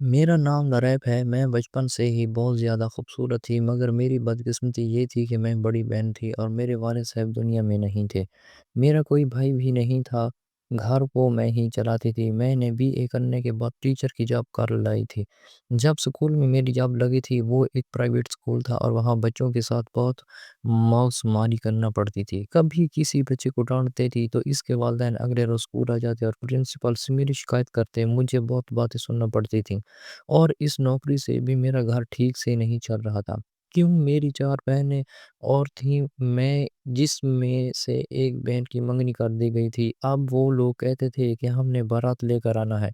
میرا نام نریب ہے۔ میں بچپن سے ہی بہت زیادہ خوبصورت تھی، مگر میری بدقسمتی یہ تھی کہ میں بڑی بہن تھی اور میرے والد صاحب دنیا میں نہیں تھے۔ میرا کوئی بھائی بھی نہیں تھا۔ گھر کو میں ہی چلاتی تھی۔ میں نے BA کرنے کے بعد ٹیچر کی جاب کر لائی تھی۔ جب سکول میں میری جاب لگی تھی، وہ ایک پرائیویٹ سکول تھا اور وہاں بچوں کے ساتھ بہت موس ماری کرنا پڑتی تھی۔ کبھی کسی بچے کو ڈانٹتے تھی تو اس کے والدین اگلے روز اسکول آ جاتے اور پرنسپل سے میری شکایت کرتے۔ مجھے بہت باتیں سننا پڑتی تھیں اور اس نوکری سے بھی میرا گھر ٹھیک سے نہیں چل رہا تھا، کیوں میری 4 بہنیں اور تھیں، میں جس میں سے ایک بہن کی منگنی کر دی گئی تھی۔ اب وہ لوگ کہتے تھے کہ ہم نے بارات لے کر آنا ہے،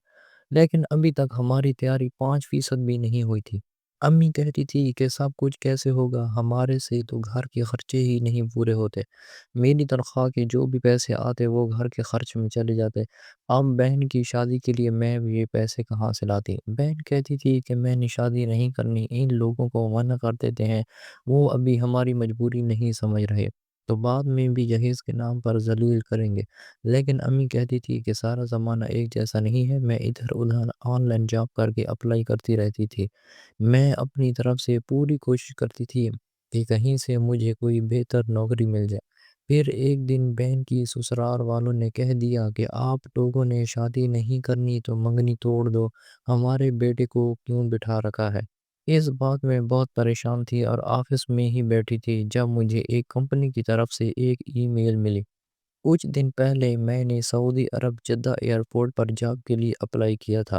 لیکن ابھی تک ہماری تیاری 5% بھی نہیں ہوئی تھی۔ امی کہتی تھی کہ سب کچھ کیسے ہوگا، ہمارے سے تو گھر کے خرچے ہی نہیں پورے ہوتے۔ میری تنخواہ کے جو بھی پیسے آتے وہ گھر کے خرچ میں چلے جاتے۔ اب بہن کی شادی کے لیے میں یہ پیسے کہاں سے لاتی؟ بہن کہتی تھی کہ میں نے شادی نہیں کرنی، ان لوگوں کو منع کر دیتے ہیں، وہ ابھی ہماری مجبوری نہیں سمجھ رہے تو بعد میں بھی جہیز کے نام پر ذلیل کریں گے۔ لیکن امی کہتی تھی کہ سارا زمانہ ایک جیسا نہیں ہے۔ میں ادھر ادھر آن لائن جاب کر کے اپلائی کرتی رہتی تھی۔ میں اپنی طرف سے پوری کوشش کرتی تھی کہ کہیں سے مجھے کوئی بہتر نوکری مل جائے۔ پھر ایک دن بہن کی سسرال والوں نے کہہ دیا کہ آپ لوگوں نے شادی نہیں کرنی تو منگنی توڑ دو، ہمارے بیٹے کو کیوں بٹھا رکھا ہے؟ اس بات میں بہت پریشان تھی اور آفس میں ہی بیٹھی تھی جب مجھے ایک کمپنی کی طرف سے ایک ای میل ملی۔ کچھ دن پہلے میں نے سعودی عرب جدہ ایئرپورٹ پر جاب کے لیے اپلائی کیا تھا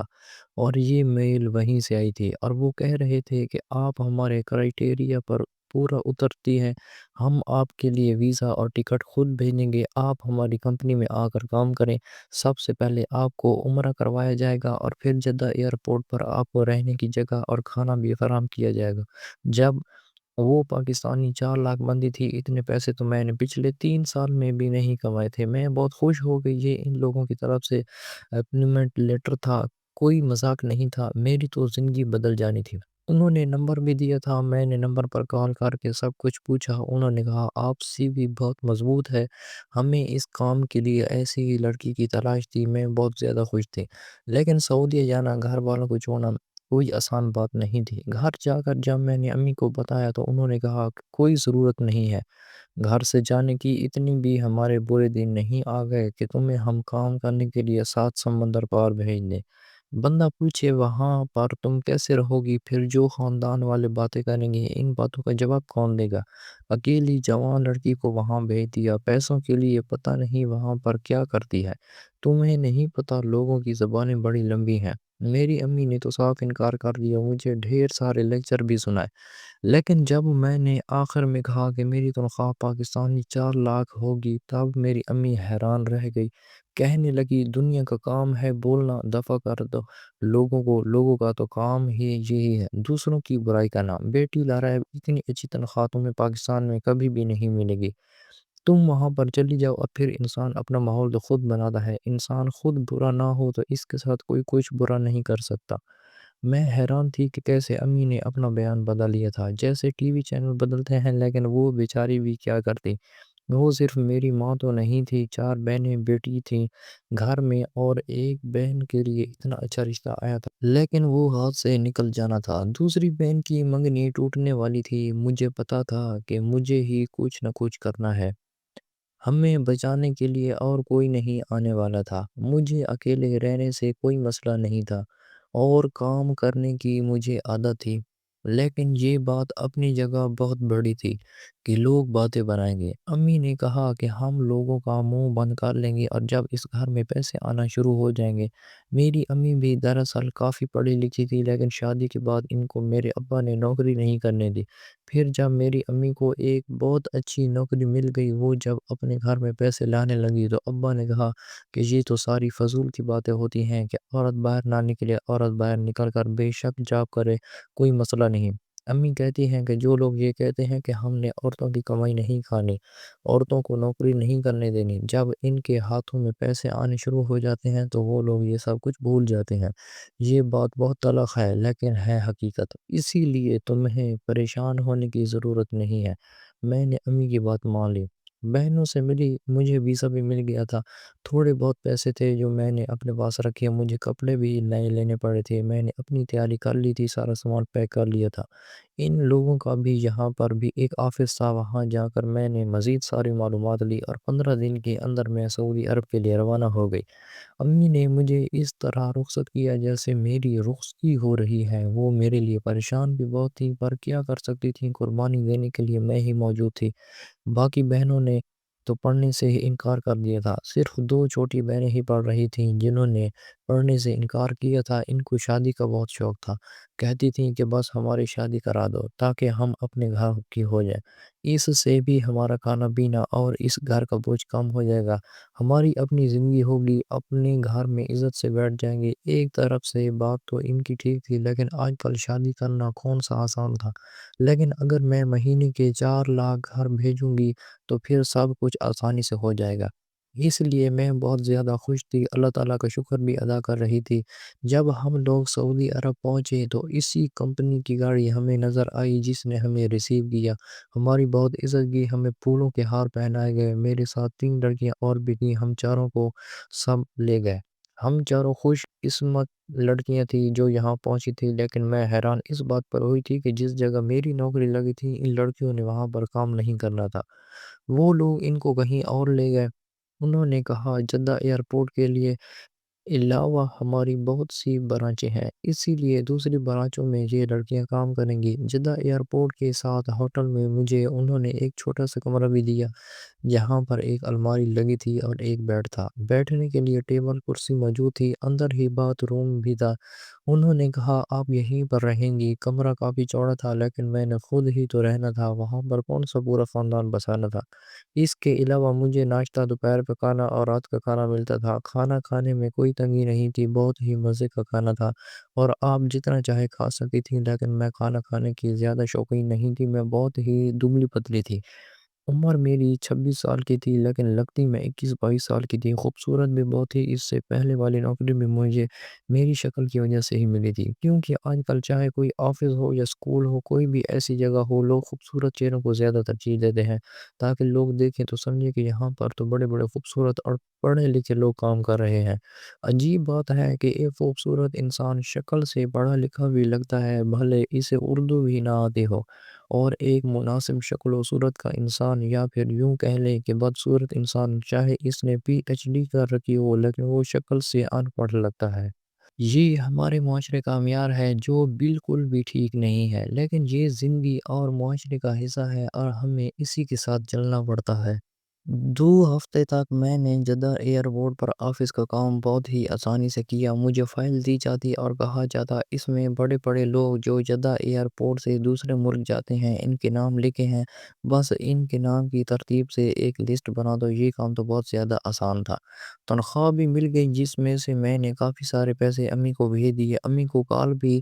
اور یہ میل وہیں سے آئی تھی، اور وہ کہہ رہے تھے کہ آپ ہمارے کرائٹیریا پر پورا اترتی ہیں، ہم آپ کے لیے ویزا اور ٹکٹ خود بھیجیں گے، آپ ہماری کمپنی میں آ کر کام کریں۔ سب سے پہلے آپ کو عمرہ کروایا جائے گا اور پھر جدہ ایئرپورٹ پر آپ کو رہنے کی جگہ اور کھانا بھی فراہم کیا جائے گا۔ جب وہ پاکستانی 4 لاکھ بندی تھی، اتنے پیسے تو میں نے پچھلے 3 سال میں بھی نہیں کمائے تھے۔ میں بہت خوش ہو گئی، یہ ان لوگوں کی طرف سے اپائنٹمنٹ لیٹر تھا، کوئی مذاق نہیں تھا، میری تو زندگی بدل جانی تھی۔ انہوں نے نمبر بھی دیا تھا، میں نے نمبر پر کال کر کے سب کچھ پوچھا۔ انہوں نے کہا آپ CV بہت مضبوط ہے، ہمیں اس کام کے لیے ایسی ہی لڑکی کی تلاش تھی۔ میں بہت زیادہ خوش تھی، لیکن سعودیہ جانا گھر والوں کو چھوڑنا کوئی آسان بات نہیں تھی۔ گھر جا کر جب میں نے امی کو بتایا تو انہوں نے کہا کہ کوئی ضرورت نہیں ہے گھر سے جانے کی، اتنی بھی ہمارے برے دن نہیں آ گئے کہ تمہیں ہم کام کرنے کے لیے 7 سمندر پار بھیج دیں۔ بندہ پوچھے وہاں پر تم کیسے رہو گی، پھر جو خاندان والے باتیں کریں گے، ان باتوں کا جواب کون دے گا؟ اکیلی جوان لڑکی کو وہاں بھیج دیا پیسوں کے لیے، پتہ نہیں وہاں پر کیا کرتی ہے۔ تمہیں نہیں پتہ لوگوں کی زبانیں بڑی لمبی ہیں۔ میری امی نے تو صاف انکار کر دیا، مجھے ڈھیر سارے لیکچر بھی سنائے، لیکن جب میں نے آخر میں کہا کہ میری تنخواہ پاکستانی 4 لاکھ ہوگی، تب میری امی حیران رہ گئی۔ کہنے لگی دنیا کا کام ہے بولنا، دفع کر دو لوگوں کا تو کام ہی یہی ہے دوسروں کی برائی کرنا۔ بیٹی لارا، اتنی اچھی تنخواہ تمہیں پاکستان میں کبھی بھی نہیں ملے گی، تم وہاں پر چلی جاؤ۔ اور پھر انسان اپنا ماحول تو خود بناتا ہے، انسان خود برا نہ ہو تو اس کے ساتھ کوئی کچھ برا نہیں کر سکتا۔ میں حیران تھی کہ کیسے امی نے اپنا بیان بدل لیا تھا، جیسے TV چینل بدلتے ہیں، لیکن وہ بیچاری بھی کیا کرتی، وہ صرف میری ماں تو نہیں تھی، 4 بہنیں بیٹی تھیں گھر میں، اور ایک بہن کے لیے اتنا اچھا رشتہ آیا تھا لیکن وہ ہاتھ سے نکل جانا تھا۔ دوسری بہن کی منگنی ٹوٹنے والی تھی، مجھے پتا تھا کہ مجھے ہی کچھ نہ کچھ کرنا ہے، ہمیں بچانے کے لیے اور کوئی نہیں آنے والا تھا۔ مجھے اکیلے رہنے سے کوئی مسئلہ نہیں تھا اور کام کرنے کی مجھے عادت تھی، لیکن یہ بات اپنی جگہ بہت بڑی تھی کہ لوگ باتیں بنائیں گے۔ امی نے کہا کہ ہم لوگوں کا منہ بند کر لیں گے اور جب اس گھر میں پیسے آنا شروع ہو جائیں گے۔ میری امی بھی دراصل کافی پڑھی لکھی تھی، لیکن شادی کے بعد ان کو میرے ابا نے نوکری نہیں کرنے دی۔ پھر جب میری امی کو ایک بہت اچھی نوکری مل گئی، وہ جب اپنے گھر میں پیسے لانے لگی تو ابا نے کہا کہ یہ تو ساری فضول کی باتیں ہوتی ہیں کہ عورت باہر نہ نکلے، عورت باہر نکل کر بے شک جاب کرے، کوئی مسئلہ نہیں۔ امی کہتی ہیں کہ جو لوگ یہ کہتے ہیں کہ ہم نے عورتوں کی کمائی نہیں کھانی، عورتوں کو نوکری نہیں کرنے دینی، جب ان کے ہاتھوں میں پیسے آنے شروع ہو جاتے ہیں تو وہ لوگ یہ سب کچھ بھول جاتے ہیں۔ یہ بات بہت تلخ ہے لیکن ہے حقیقت، اسی لیے تمہیں پریشان ہونے کی ضرورت نہیں ہے۔ میں نے امی کی بات مان لی بہنوں سے ملی، مجھے ویزا بھی مل گیا تھا۔ تھوڑے بہت پیسے تھے جو میں نے اپنے پاس رکھے، مجھے کپڑے بھی نئے لینے پڑے تھے، میں نے اپنی تیاری کر لی تھی، سارا سامان پیک کر لیا تھا۔ ان لوگوں کا بھی یہاں پر بھی ایک آفس تھا، وہاں جا کر میں نے مزید ساری معلومات لی اور 15 دن کے اندر میں سعودی عرب کے لیے روانہ ہو گئی۔ امی نے مجھے اس طرح رخصت کیا جیسے میری رخصتی ہو رہی ہے، وہ میرے لیے پریشان بھی بہت تھی پر کیا کر سکتی تھی، قربانی دینے کے لیے میں ہی موجود تھی۔ باقی بہنوں نے تو پڑھنے سے ہی انکار کر دیا تھا، صرف دو چھوٹی بہنیں ہی پڑھ رہی تھیں جنہوں نے پڑھنے سے انکار کیا تھا۔ ان کو شادی کا بہت شوق تھا، کہتی تھیں کہ بس ہماری شادی کرا دو تاکہ ہم اپنے گھر کی ہو جائیں، اس سے بھی ہمارا کھانا پینا اور اس گھر کا بوجھ کم ہو جائے گا، ہماری اپنی زندگی ہوگی، اپنے گھر میں عزت سے بیٹھ جائیں گے۔ ایک طرف سے بات تو ان کی ٹھیک تھی، لیکن آج کل شادی کرنا کون سا آسان تھا۔ لیکن اگر میں مہینے کے 4 لاکھ گھر بھیجوں گی تو پھر سب کچھ آسانی سے ہو جائے گا۔ اس لیے میں بہت زیادہ خوش تھی، اللہ تعالیٰ کا شکر بھی ادا کر رہی تھی۔ جب ہم لوگ سعودی عرب پہنچے تو اسی کمپنی کی گاڑی ہمیں نظر آئی جس نے ہمیں ریسیو کیا، ہماری بہت عزت کی، ہمیں پھولوں کے ہار پہنائے گئے، میرے ساتھ 3 لڑکیاں اور بھی تھیں، ہم چاروں کو سب لے گئے۔ ہم چاروں خوش قسمت لڑکیاں تھیں جو یہاں پہنچی تھی، لیکن میں حیران اس بات پر ہوئی تھی کہ جس جگہ میری نوکری لگی تھی ان لڑکیوں نے وہاں پر کام نہیں کرنا تھا، وہ لوگ ان کو کہیں اور لے گئے۔ انہوں نے کہا جدہ ایئرپورٹ کے لیے علاوہ ہماری بہت سی برانچیں ہیں، اسی لیے دوسری برانچوں میں یہ لڑکیاں کام کریں گی۔ جدہ ایئرپورٹ کے ساتھ ہوٹل میں مجھے انہوں نے ایک چھوٹا سا کمرہ بھی دیا جہاں پر ایک الماری لگی تھی اور ایک بیڈ تھا، بیٹھنے کے لیے ٹیبل کرسی موجود تھی، اندر ہی باتھ روم بھی تھا۔ انہوں نے کہا آپ یہیں پر رہیں گی۔ کمرہ کافی چوڑا تھا لیکن میں نے خود ہی تو رہنا تھا، وہاں پر کون سا پورا خاندان بسانا تھا۔ اس کے علاوہ مجھے ناشتہ، دوپہر کا کھانا اور رات کا کھانا ملتا تھا، کھانا کھانے میں کوئی تنگی نہیں تھی، بہت ہی مزے کا کھانا تھا اور آپ جتنا چاہے کھا سکتی تھی، لیکن میں کھانا کھانے کی زیادہ شوقین نہیں تھی، میں بہت ہی دبلی پتلی تھی۔ عمر میری 26 سال کی تھی لیکن لگتی میں 21-22 سال کی تھی، خوبصورت بھی بہت تھی، اس سے پہلے والی نوکری بھی مجھے میری شکل کی وجہ سے ہی ملی تھی، کیونکہ آج کل چاہے کوئی آفس ہو یا اسکول ہو، کوئی بھی ایسی جگہ ہو، لوگ خوبصورت چہروں کو زیادہ ترجیح دیتے ہیں تاکہ لوگ دیکھیں تو سمجھیں کہ یہاں پر تو بڑے بڑے خوبصورت اور پڑھے لکھے لوگ کام کر رہے ہیں۔ عجیب بات ہے کہ ایک خوبصورت انسان شکل سے پڑھا لکھا بھی لگتا ہے بھلے اسے اردو بھی نہ آتی ہو، اور ایک مناسب شکل و صورت کا انسان یا پھر یوں کہہ لیں کہ بدصورت انسان چاہے اس نے PhD کر رکھی ہو لیکن وہ شکل سے ان پڑھ لگتا ہے۔ یہ ہمارے معاشرے کا معیار ہے جو بالکل بھی ٹھیک نہیں ہے، لیکن یہ زندگی اور معاشرے کا حصہ ہے اور ہمیں اسی کے ساتھ چلنا پڑتا ہے۔ 2 ہفتے تک میں نے جدہ ایئرپورٹ پر آفس کا کام بہت ہی آسانی سے کیا، مجھے فائل دی جاتی اور کہا جاتا اس میں بڑے بڑے لوگ جو جدہ ایئرپورٹ سے دوسرے ملک جاتے ہیں ان کے نام لکھے ہیں، بس ان کے نام کی ترتیب سے ایک لسٹ بنا دو، یہ کام تو بہت زیادہ آسان تھا۔ تنخواہ بھی مل گئی جس میں سے میں نے کافی سارے پیسے امی کو بھیج دیے، امی کو کال بھی،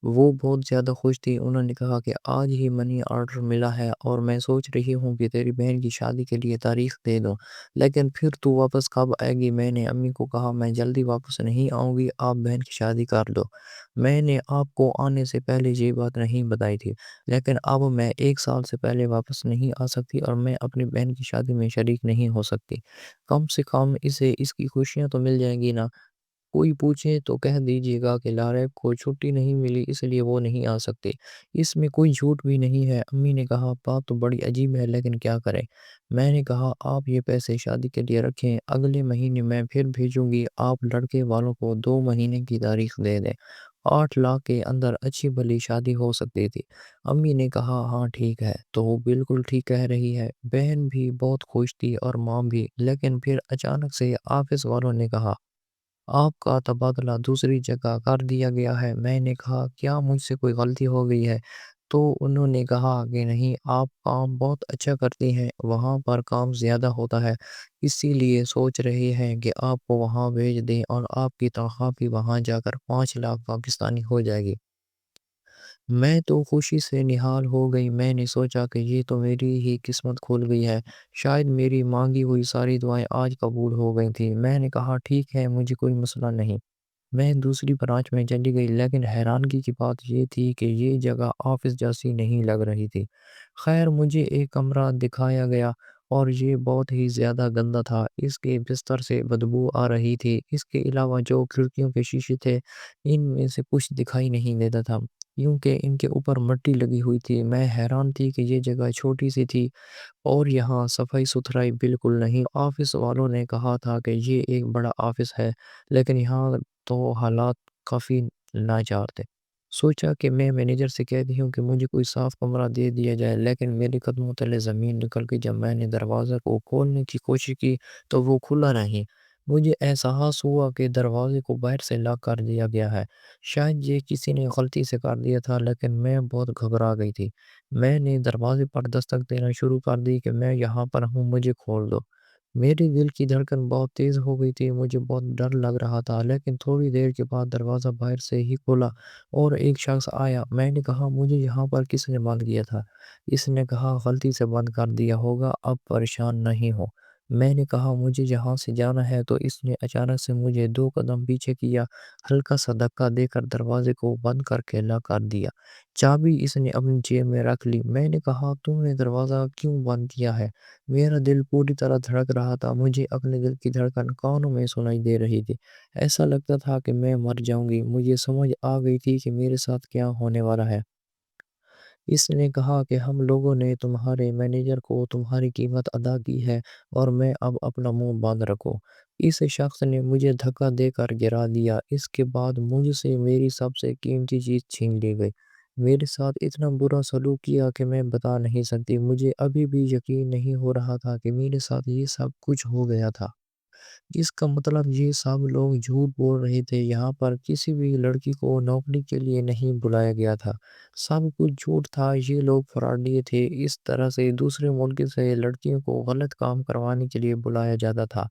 وہ بہت زیادہ خوش تھی، انہوں نے کہا کہ آج ہی منی آرڈر ملا ہے اور میں سوچ رہی ہوں کہ تیری بہن کی شادی کے لیے تاریخ دے دو، لیکن پھر تو واپس کب آئے گی؟ میں نے امی کو کہا میں جلدی واپس نہیں آؤں گی، آپ بہن کی شادی کر دو۔ میں نے آپ کو آنے سے پہلے یہ بات نہیں بتائی تھی، لیکن اب میں 1 سال سے پہلے واپس نہیں آ سکتی اور میں اپنی بہن کی شادی میں شریک نہیں ہو سکتی، کم سے کم اسے اس کی خوشیاں تو مل جائیں گی نا۔ کوئی پوچھے تو کہہ دیجیے گا کہ لارب کو چھٹی نہیں ملی اس لیے وہ نہیں آ سکتے، اس میں کوئی جھوٹ بھی نہیں ہے۔ امی نے کہا بات تو بڑی عجیب ہے لیکن کیا کریں؟ میں نے کہا آپ یہ پیسے شادی کے لیے رکھیں، اگلے مہینے میں پھر بھیجوں گی، آپ لڑکے والوں کو 2 مہینے کی تاریخ دے دیں، 8 لاکھ کے اندر اچھی بھلی شادی ہو سکتی تھی۔ امی نے کہا ہاں ٹھیک ہے، تو وہ بالکل ٹھیک کہہ رہی ہے۔ بہن بھی بہت خوش تھی اور ماں بھی، لیکن پھر اچانک سے آفس والوں نے کہا آپ کا تبادلہ دوسری جگہ کر دیا گیا ہے۔ میں نے کہا کیا مجھ سے کوئی غلطی ہو گئی ہے؟ تو انہوں نے کہا کہ نہیں، آپ کام بہت اچھا کرتی ہیں، وہاں پر کام زیادہ ہوتا ہے، اسی لیے سوچ رہے ہیں کہ آپ کو وہاں بھیج دیں اور آپ کی تنخواہ بھی وہاں جا کر 5 لاکھ پاکستانی ہو جائے گی۔ میں تو خوشی سے نہال ہو گئی، میں نے سوچا کہ یہ تو میری ہی قسمت کھل گئی ہے، شاید میری مانگی ہوئی ساری دعائیں آج قبول ہو گئی تھیں۔ میں نے کہا ٹھیک ہے، مجھے کوئی مسئلہ نہیں۔ میں دوسری برانچ میں چلی گئی لیکن حیرانگی کی بات یہ تھی کہ یہ جگہ آفس جیسی نہیں لگ رہی تھی۔ خیر مجھے ایک کمرہ دکھایا گیا اور یہ بہت ہی زیادہ گندا تھا۔ اس کے بستر سے بدبو آ رہی تھی۔ اس کے علاوہ جو کھڑکیوں کے شیشے تھے ان میں سے کچھ دکھائی نہیں دیتا تھا کیونکہ ان کے اوپر مٹی لگی ہوئی تھی۔ میں حیران تھی کہ یہ جگہ چھوٹی سی تھی اور یہاں صفائی ستھرائی بالکل نہیں۔ آفس والوں نے کہا تھا کہ یہ ایک بڑا آفس ہے لیکن یہاں تو حالات کافی ناچار تھے۔ سوچا کہ میں مینیجر سے کہتی ہوں کہ مجھے کوئی صاف کمرہ دے دیا جائے، لیکن میرے قدموں تلے زمین نکل گئی جب میں نے دروازہ کو کھولنے کی کوشش کی تو وہ کھلا نہیں۔ مجھے احساس ہوا کہ دروازے کو باہر سے لاک کر دیا گیا ہے۔ شاید یہ کسی نے غلطی سے کر دیا تھا لیکن میں بہت گھبرا گئی تھی۔ میں نے دروازے پر دستک دینا شروع کر دی کہ میں یہاں پر ہوں، مجھے کھول دو۔ میرے دل کی دھڑکن بہت تیز ہو گئی تھی، مجھے بہت ڈر لگ رہا تھا، لیکن تھوڑی دیر کے بعد دروازہ باہر سے ہی کھولا اور ایک شخص آیا۔ میں نے کہا مجھے یہاں پر کس نے بند کیا تھا؟ اس نے کہا غلطی سے بند کر دیا ہوگا، اب پریشان نہیں ہو۔ میں نے کہا مجھے یہاں سے جانا ہے تو اس نے اچانک سے مجھے 2 قدم پیچھے کیا، ہلکا سا دھکا دے کر دروازے کو بند کر کے لا کر دیا۔ چابی اس نے اپنی جیب میں رکھ لی۔ میں نے کہا تم نے دروازہ کیوں بند کیا ہے؟ میرا دل پوری طرح دھڑک رہا تھا، مجھے اپنے دل کی دھڑکن کانوں میں سنائی دے رہی تھی۔ ایسا لگتا تھا کہ میں مر جاؤں گی۔ مجھے سمجھ آ گئی تھی کہ میرے ساتھ کیا ہونے والا ہے۔ اس نے کہا کہ ہم لوگوں نے تمہارے مینیجر کو تمہاری قیمت ادا کی ہے اور میں اب اپنا منہ بند رکھو۔ اس شخص نے مجھے دھکا دے کر گرا دیا۔ اس کے بعد مجھ سے میری سب سے قیمتی چیز چھین لی گئی۔ میرے ساتھ اتنا برا سلوک کیا کہ میں بتا نہیں سکتی۔ مجھے ابھی بھی یقین نہیں ہو رہا تھا کہ میرے ساتھ یہ سب کچھ ہو گیا تھا۔ اس کا مطلب یہ سب لوگ جھوٹ بول رہے تھے۔ یہاں پر کسی بھی لڑکی کو نوکری کے لیے نہیں بلایا گیا تھا۔ سب کچھ جھوٹ تھا، یہ لوگ فراڈی تھے۔ اس طرح سے دوسرے ملک سے لڑکیوں کو غلط کام کروانے کے لیے بلایا جاتا تھا۔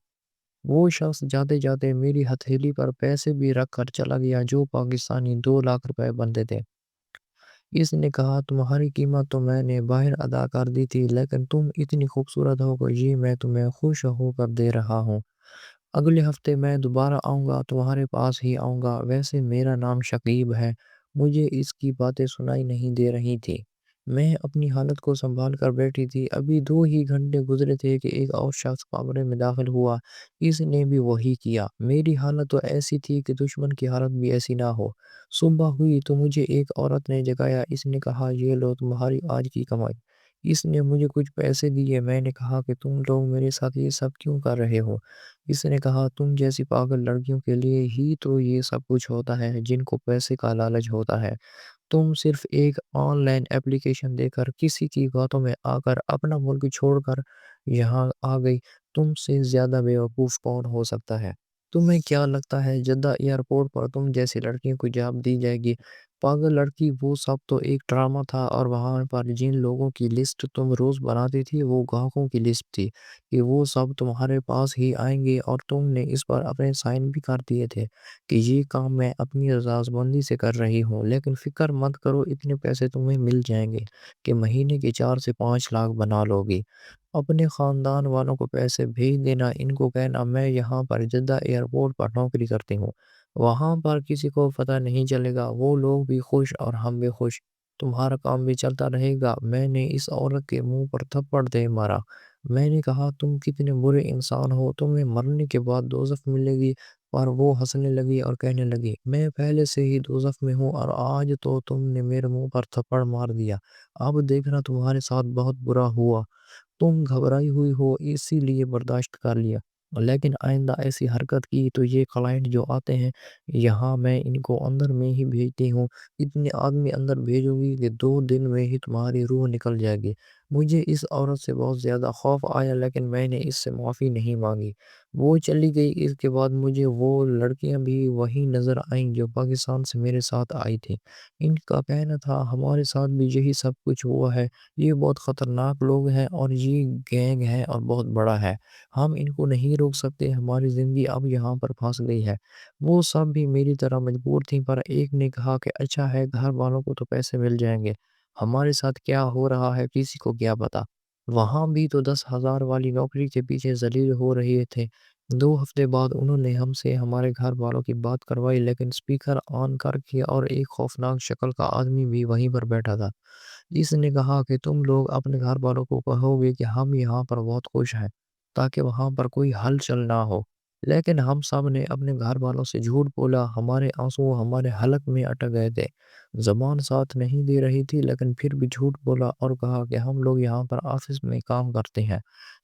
وہ شخص جاتے جاتے میری ہتھیلی پر پیسے بھی رکھ کر چلا گیا جو پاکستانی 2 لاکھ روپے بنتے تھے۔ اس نے کہا تمہاری قیمت تو میں نے باہر ادا کر دی تھی لیکن تم اتنی خوبصورت ہو کہ یہ میں تمہیں خوش ہو کر دے رہا ہوں۔ اگلے ہفتے میں دوبارہ آؤں گا، تمہارے پاس ہی آؤں گا۔ ویسے میرا نام شکیب ہے۔ مجھے اس کی باتیں سنائی نہیں دے رہی تھی۔ میں اپنی حالت کو سنبھال کر بیٹھی تھی۔ ابھی 2 ہی گھنٹے گزرے تھے کہ ایک اور شخص کمرے میں داخل ہوا۔ اس نے بھی وہی کیا۔ میری حالت تو ایسی تھی کہ دشمن کی حالت بھی ایسی نہ ہو۔ صبح ہوئی تو مجھے ایک عورت نے جگایا۔ اس نے کہا یہ لو تمہاری آج کی کمائی۔ اس نے مجھے کچھ پیسے دیے۔ میں نے کہا کہ تم لوگ میرے ساتھ یہ سب کیوں کر رہے ہو؟ اس نے کہا تم جیسی پاگل لڑکیوں کے لیے ہی تو یہ سب کچھ ہوتا ہے جن کو پیسے کا لالچ ہوتا ہے۔ تم صرف ایک آن لائن ایپلیکیشن دے کر کسی کی باتوں میں آ کر اپنا ملک چھوڑ کر یہاں آ گئی۔ تم سے زیادہ بیوقوف کون ہو سکتا ہے؟ تمہیں کیا لگتا ہے جدہ ایئرپورٹ پر تم جیسی لڑکیوں کو جاب دی جائے گی؟ پاگل لڑکی، وہ سب تو ایک ڈرامہ تھا اور وہاں پر جن لوگوں کی لسٹ تم روز بناتی تھی وہ گاہکوں کی لسٹ تھی کہ وہ سب تمہارے پاس ہی آئیں گے، اور تم نے اس پر اپنے سائن بھی کر دیے تھے کہ یہ کام میں اپنی رضامندی سے کر رہی ہوں۔ لیکن فکر مت کرو، اتنے پیسے تمہیں مل جائیں گے کہ مہینے کے 4 سے 5 لاکھ بنا لو گی۔ اپنے خاندان والوں کو پیسے بھیج دینا، ان کو کہنا میں یہاں پر جدہ ایئرپورٹ پر نوکری کرتی ہوں۔ وہاں پر کسی کو پتہ نہیں چلے گا، وہ لوگ بھی خوش اور ہم بھی خوش، تمہارا کام بھی چلتا رہے گا۔ میں نے اس عورت کے منہ پر تھپڑ دے مارا۔ میں نے کہا تم کتنے برے انسان ہو، تمہیں مرنے کے بعد دوزخ ملے گی۔ پر وہ ہنسنے لگی اور کہنے لگی میں پہلے سے ہی دوزخ میں ہوں اور آج تو تم نے میرے منہ پر تھپڑ مار دیا، اب دیکھنا تمہارے ساتھ بہت برا ہوا۔ تم گھبرائی ہوئی ہو اسی لیے برداشت کر لیا، لیکن آئندہ ایسی حرکت کی تو یہ کلائنٹ جو آتے ہیں یہاں میں ان کو اندر میں ہی بھیجتی ہوں، اتنے آدمی اندر بھیجوں گی کہ 2 دن میں ہی تمہاری روح نکل جائے گی۔ مجھے اس عورت سے بہت زیادہ خوف آیا لیکن میں نے اس سے معافی نہیں مانگی۔ وہ چلی گئی۔ اس کے بعد مجھے وہ لڑکیاں بھی وہی نظر آئیں جو پاکستان سے میرے ساتھ آئی تھیں۔ ان کا کہنا تھا ہمارے ساتھ بھی یہی سب کچھ ہوا ہے، یہ بہت خطرناک لوگ ہیں اور یہ گینگ ہے اور بہت بڑا ہے، ہم ان کو نہیں روک سکتے، ہماری زندگی اب یہاں پر پھنس گئی ہے۔ وہ سب بھی میری طرح مجبور تھیں، پر ایک نے کہا کہ اچھا ہے گھر والوں کو تو پیسے مل جائیں گے، ہمارے ساتھ کیا ہو رہا ہے کسی کو کیا پتا۔ وہاں بھی تو 10,000 والی نوکری کے پیچھے ذلیل ہو رہے تھے۔ 2 ہفتے بعد انہوں نے ہم سے ہمارے گھر والوں کی بات کروائی، لیکن سپیکر آن کر کے اور ایک خوفناک شکل کا آدمی بھی وہیں پر بیٹھا تھا۔ اس نے کہا کہ تم لوگ اپنے گھر والوں کو کہو گے کہ ہم یہاں پر بہت خوش ہیں تاکہ وہاں پر کوئی ہلچل نہ ہو، لیکن ہم سب نے اپنے گھر والوں سے جھوٹ بولا، ہمارے آنسو ہمارے حلق میں اٹک گئے تھے، زبان ساتھ نہیں دے رہی تھی لیکن پھر بھی جھوٹ بولا اور کہا کہ ہم لوگ یہاں پر آفس میں کام کرتے ہیں،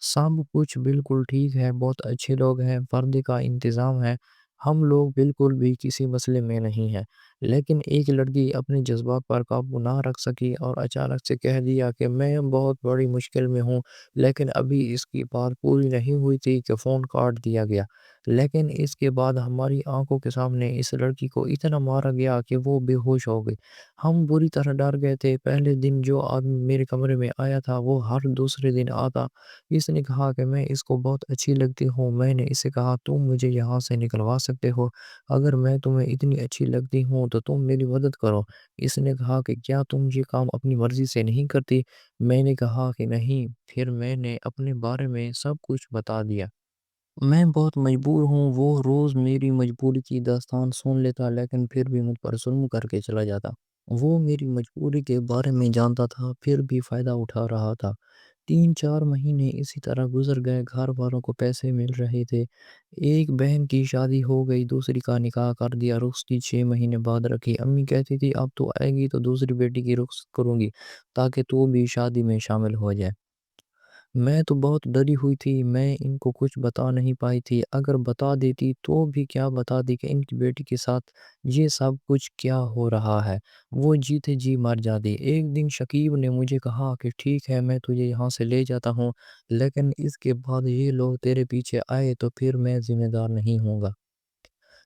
سب کچھ بالکل ٹھیک ہے، بہت اچھے لوگ ہیں، پردے کا انتظام ہے، ہم لوگ بالکل بھی کسی مسئلے میں نہیں ہیں۔ لیکن ایک لڑکی اپنے جذبات پر قابو نہ رکھ سکی اور اچانک سے کہہ دیا کہ میں بہت بڑی مشکل میں ہوں، لیکن ابھی اس کی بات پوری نہیں ہوئی تھی کہ فون کاٹ دیا گیا۔ لیکن اس کے بعد ہماری آنکھوں کے سامنے اس لڑکی کو اتنا مارا گیا کہ وہ بے ہوش ہو گئی۔ ہم بری طرح ڈر گئے تھے۔ پہلے دن جو آدمی میرے کمرے میں آیا تھا وہ ہر دوسرے دن آتا۔ اس نے کہا کہ میں اس کو بہت اچھی لگتی ہوں۔ میں نے اسے کہا تم مجھے یہاں سے نکلوا سکتے ہو، اگر میں تمہیں اتنی اچھی لگتی ہوں تو تم میری مدد کرو۔ اس نے کہا کہ کیا تم یہ کام اپنی مرضی سے نہیں کرتی؟ میں نے کہا کہ نہیں۔ پھر میں نے اپنے بارے میں سب کچھ بتا دیا۔ میں بہت مجبور ہوں۔ وہ روز میری مجبوری کی داستان سن لیتا لیکن پھر بھی مجھ پر ظلم کر کے چلا جاتا۔ وہ میری مجبوری کے بارے میں جانتا تھا پھر بھی فائدہ اٹھا رہا تھا۔ 3 4 مہینے اسی طرح گزر گئے، گھر والوں کو پیسے مل رہے تھے، ایک بہن کی شادی ہو گئی، دوسری کا نکاح کر دیا، رخصتی 6 مہینے بعد رکھی۔ امی کہتی تھی اب تو آئے گی تو دوسری بیٹی کی رخصت کروں گی تاکہ تو بھی شادی میں شامل ہو جائے۔ میں تو بہت ڈری ہوئی تھی، میں ان کو کچھ بتا نہیں پائی تھی، اگر بتا دیتی تو بھی کیا بتا دی کہ ان کی بیٹی کے ساتھ یہ سب کچھ کیا ہو رہا ہے، وہ جیتے جی مر جاتی۔ ایک دن شکیب نے مجھے کہا کہ ٹھیک ہے میں تجھے یہاں سے لے جاتا ہوں، لیکن اس کے بعد یہ لوگ تیرے پیچھے آئے تو پھر میں ذمہ دار نہیں ہوں گا۔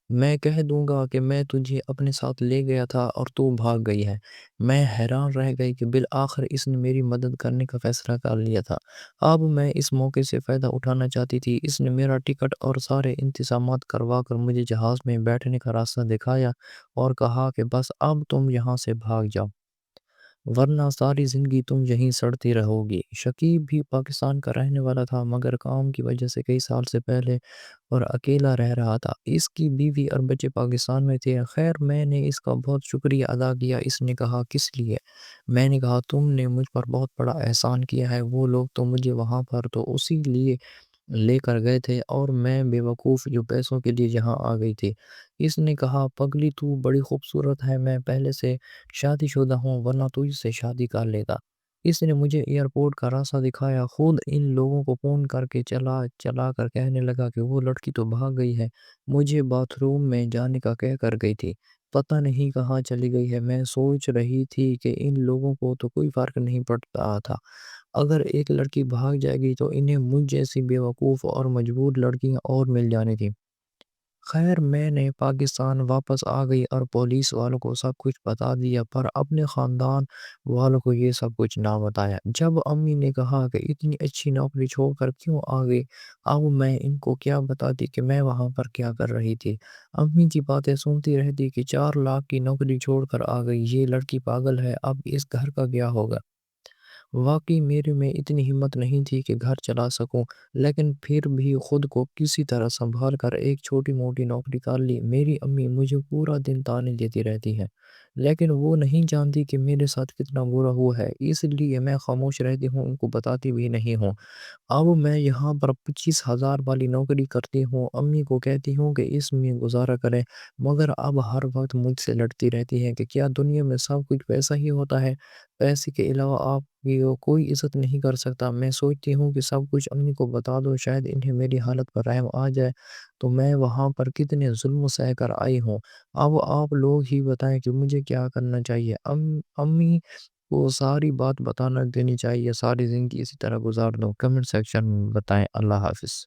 میں کہہ دوں گا کہ میں تجھے اپنے ساتھ لے گیا تھا اور تو بھاگ گئی ہے۔ میں حیران رہ گئی کہ بالآخر اس نے میری مدد کرنے کا فیصلہ کر لیا تھا۔ اب میں اس موقع سے فائدہ اٹھانا چاہتی تھی۔ اس نے میرا ٹکٹ اور سارے انتظامات کروا کر مجھے جہاز میں بیٹھنے کا راستہ دکھایا اور کہا کہ بس اب تم یہاں سے بھاگ جاؤ، ورنہ ساری زندگی تم یہیں سڑتی رہو گی۔ شکیب بھی پاکستان کا رہنے والا تھا مگر کام کی وجہ سے کئی سال سے پہلے اور اکیلا رہ رہا تھا۔ اس کی بیوی اور بچے پاکستان میں تھے۔ خیر میں نے اس کا بہت شکریہ ادا کیا۔ اس نے کہا کس لیے؟ میں نے کہا تم نے مجھ پر بہت بڑا احسان کیا ہے، وہ لوگ تو مجھے وہاں پر تو اسی لیے لے کر گئے تھے اور میں بے وقوف جو پیسوں کے لیے یہاں آ گئی تھی۔ اس نے کہا پگلی تو بڑی خوبصورت ہے، میں پہلے سے شادی شدہ ہوں ورنہ تو اس سے شادی کر لیتا۔ اس نے مجھے ایئرپورٹ کا راستہ دکھایا، خود ان لوگوں کو فون کر کے چلا چلا کر کہنے لگا کہ وہ لڑکی تو بھاگ گئی ہے، مجھے باتھ روم میں جانے کا کہہ کر گئی تھی، پتہ نہیں کہاں چلی گئی ہے۔ میں سوچ رہی تھی کہ ان لوگوں کو تو کوئی فرق نہیں پڑتا تھا، اگر ایک لڑکی بھاگ جائے گی تو انہیں مجھ جیسی بیوقوف اور مجبور لڑکیاں اور مل جانی تھی۔ خیر میں نے پاکستان واپس آ گئی اور پولیس والوں کو سب کچھ بتا دیا پر اپنے خاندان والوں کو یہ سب کچھ نہ بتایا۔ جب امی نے کہا کہ اتنی اچھی نوکری چھوڑ کر کیوں آ گئی، اب میں ان کو کیا بتاتی کہ میں وہاں پر کیا کر رہی تھی۔ امی کی باتیں سنتی رہتی کہ 4 لاکھ کی نوکری چھوڑ کر آ گئی، یہ لڑکی پاگل ہے، اب اس گھر کا کیا ہوگا۔ واقعی میرے میں اتنی ہمت نہیں تھی کہ گھر چلا سکوں، لیکن پھر بھی خود کو کسی طرح سنبھال کر ایک چھوٹی موٹی نوکری کر لی۔ میری امی مجھے پورا دن طعنے دیتی رہتی ہے لیکن وہ نہیں جانتی کہ میرے ساتھ کتنا برا ہوا ہے، اس لیے میں خاموش رہتی ہوں، ان کو بتاتی بھی نہیں ہوں۔ اب میں یہاں پر 25,000 والی نوکری کرتی ہوں، امی کو کہتی ہوں کہ اس میں گزارا کریں، مگر اب ہر وقت مجھ سے لڑتی رہتی ہے کہ کیا دنیا میں سب کچھ ویسا ہی ہوتا ہے، پیسے کے علاوہ آپ کی کوئی عزت نہیں کر سکتا۔ میں سوچتی ہوں کہ سب کچھ امی کو بتا دو، شاید انہیں میری حالت پر رحم آ جائے، تو میں وہاں پر کتنے ظلم سہ کر آئی ہوں۔ اب آپ لوگ ہی بتائیں کہ مجھے کیا کرنا چاہیے۔ امی کو ساری بات بتانا دینی چاہیے، ساری زندگی اسی طرح گزار دو؟ کمنٹ سیکشن میں بتائیں۔ اللہ حافظ۔